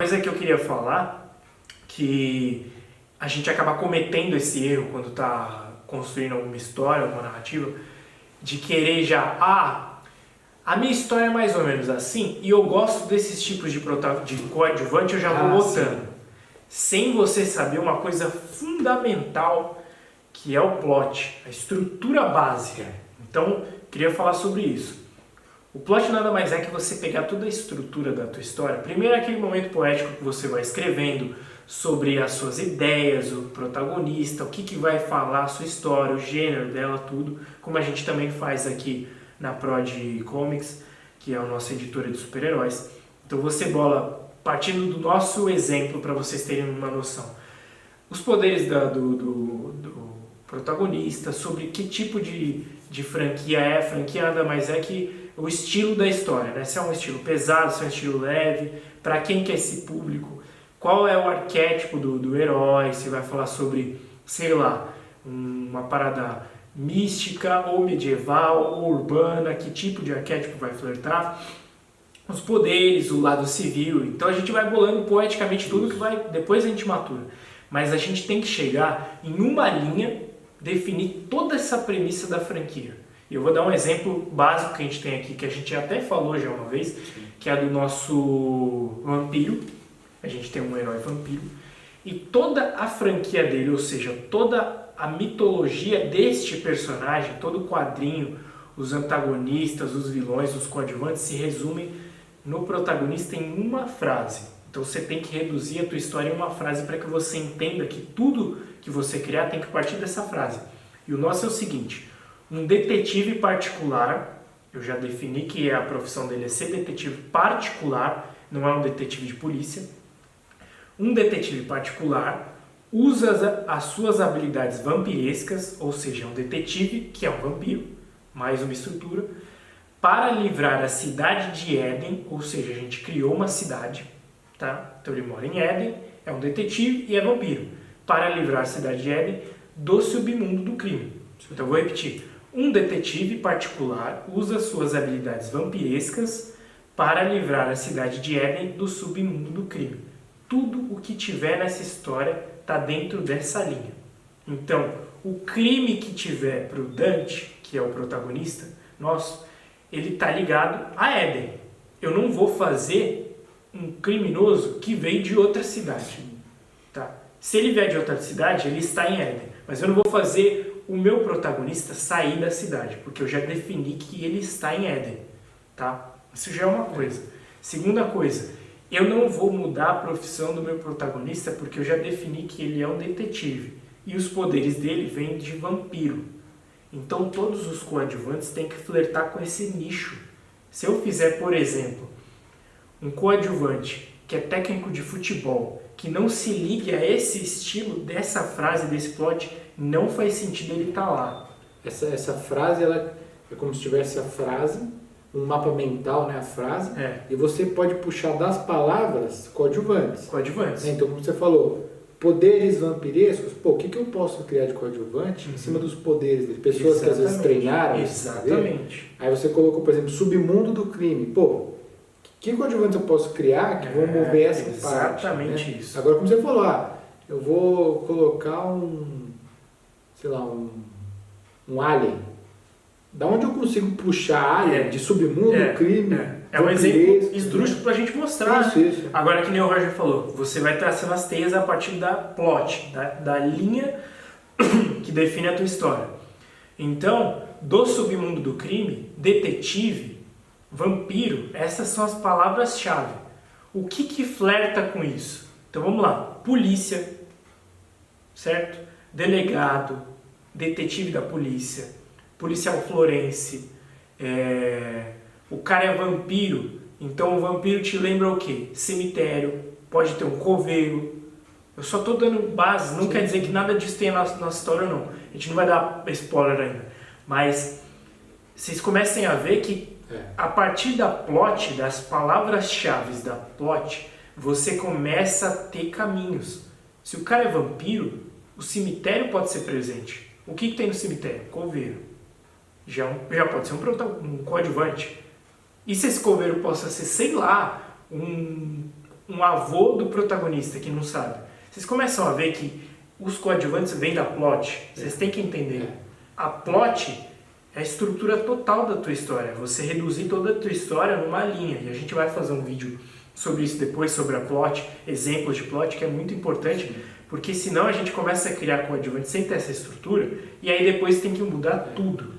Coisa que eu queria falar, que a gente acaba cometendo esse erro quando está construindo alguma história, alguma narrativa, de querer já, a minha história é mais ou menos assim, e eu gosto desses tipos de coadjuvante, eu já vou botando. Sem você saber uma coisa fundamental, que é o plot, a estrutura básica. Então, queria falar sobre isso. O plot nada mais é que você pegar toda a estrutura da tua história. Primeiro é aquele momento poético que você vai escrevendo sobre as suas ideias, o protagonista, o que vai falar a sua história, o gênero dela, tudo. Como a gente também faz aqui na Prod Comics, que é a nossa editora de super-heróis. Então você bola, partindo do nosso exemplo para vocês terem uma noção. Os poderes do protagonista, sobre que tipo de franquia é. Franquia nada mais é que o estilo da história, né? Se é um estilo pesado, se é um estilo leve, para quem que é esse público, qual é o arquétipo do herói, se vai falar sobre, sei lá, uma parada mística, ou medieval, ou urbana, que tipo de arquétipo vai flertar, os poderes, o lado civil. Então a gente vai bolando poeticamente tudo que vai, depois a gente matura. Mas a gente tem que chegar em uma linha, definir toda essa premissa da franquia. Eu vou dar um exemplo básico que a gente tem aqui, que a gente até falou já uma vez, que é do nosso vampiro. A gente tem um herói vampiro. E toda a franquia dele, ou seja, toda a mitologia deste personagem, todo o quadrinho, os antagonistas, os vilões, os coadjuvantes, se resumem no protagonista em uma frase. Então você tem que reduzir a tua história em uma frase para que você entenda que tudo que você criar tem que partir dessa frase. E o nosso é o seguinte: um detetive particular, eu já defini que a profissão dele é ser detetive particular, não é um detetive de polícia. Um detetive particular usa as suas habilidades vampirescas, ou seja, um detetive que é um vampiro, mais uma estrutura, para livrar a cidade de Éden, ou seja, a gente criou uma cidade, tá? Então ele mora em Éden, é um detetive e é vampiro, para livrar a cidade de Éden do submundo do crime. Então eu vou repetir. Um detetive particular usa suas habilidades vampirescas para livrar a cidade de Éden do submundo do crime. Tudo o que tiver nessa história está dentro dessa linha. Então, o crime que tiver para o Dante, que é o protagonista nosso, ele está ligado a Éden. Eu não vou fazer um criminoso que veio de outra cidade. Tá? Se ele vier de outra cidade, ele está em Éden. Mas eu não vou fazer o meu protagonista sair da cidade, porque eu já defini que ele está em Éden, tá? Isso já é uma coisa. Segunda coisa, eu não vou mudar a profissão do meu protagonista, porque eu já defini que ele é um detetive, e os poderes dele vêm de vampiro. Então todos os coadjuvantes têm que flertar com esse nicho. Se eu fizer, por exemplo, um coadjuvante que é técnico de futebol, que não se ligue a esse estilo dessa frase, desse plot, não faz sentido ele estar lá. Essa frase, ela é como se tivesse a frase, um mapa mental, né, a frase, e você pode puxar das palavras coadjuvantes. Coadjuvantes. Então, como você falou, poderes vampirescos, o que eu posso criar de coadjuvante em cima dos poderes de pessoas que às vezes treinaram? Exatamente. Aí você colocou, por exemplo, submundo do crime. Que coadjuvantes eu posso criar que vão mover essa parte? Exatamente, né? isso. Agora, como você falou, eu vou colocar um alien. Da onde eu consigo puxar alien de submundo, crime? É um exemplo esdrúxulo pra gente mostrar. Isso. Agora, que nem o Roger falou, você vai traçando as teias a partir da plot, da linha que define a tua história. Então, do submundo do crime, detetive, vampiro, essas são as palavras-chave. O que flerta com isso? Então vamos lá. Polícia, certo? Delegado, detetive da polícia, policial florense, o cara é vampiro, então o vampiro te lembra o quê? Cemitério, pode ter um coveiro. Eu só estou dando base, não quer dizer que nada disso tem na nossa história, não. A gente não vai dar spoiler ainda. Mas vocês comecem a ver que a partir da plot, das palavras-chave da plot, você começa a ter caminhos. Se o cara é vampiro, o cemitério pode ser presente. O que tem no cemitério? Coveiro. Já pode ser um coadjuvante. E se esse coveiro possa ser, sei lá, um um avô do protagonista que não sabe. Vocês começam a ver que os coadjuvantes vêm da plot. Vocês têm que entender. A plot é a estrutura total da tua história. Você reduzir toda a tua história numa linha. E a gente vai fazer um vídeo sobre isso depois, sobre a plot, exemplos de plot, que é muito importante, porque senão a gente começa a criar coadjuvantes sem ter essa estrutura, e aí depois tem que mudar tudo.